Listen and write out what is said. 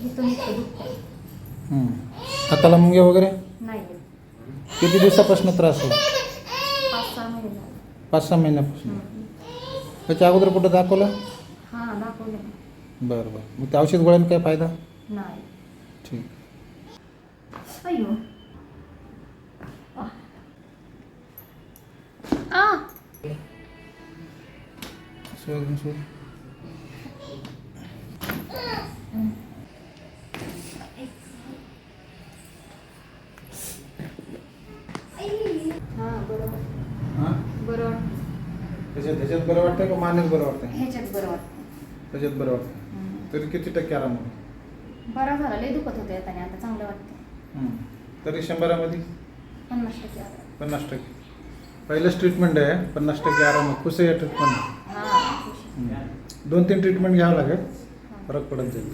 इथून इतकं दुखतं. हाताला मुंग्या वगैरे नाही. किती दिवसापासून त्रास आहे? 5-6 महिने झाले. 5-6 महिन्यापासून. त्याच्या अगोदर कुठं दाखवलं? हां, दाखवलं. बरं बरं. मग त्या औषध गोळ्याने काय फायदा? नाही. ठीक. अय्यो. शोध शोध. हां, बरोबर. हां बरोबर. त्याच्यात बरं वाटतंय का मानेच बरं वाटतंय? ह्याच्यात बरं वाटतं. त्याच्यात बरं वाटतं. तरी किती टक्के आराम होतो? बरं झालं. लय दुखत होतं येताना, आता चांगलं वाटतं. तरी 100मध्ये 50% आलं. 50%. पहिलंच ट्रीटमेंट आहे. 50% आराम. खुश आहे ट्रीटमेंट. हां, खुश. 2-3 ट्रीटमेंट घ्यावं लागेल, फरक पडत जाईल.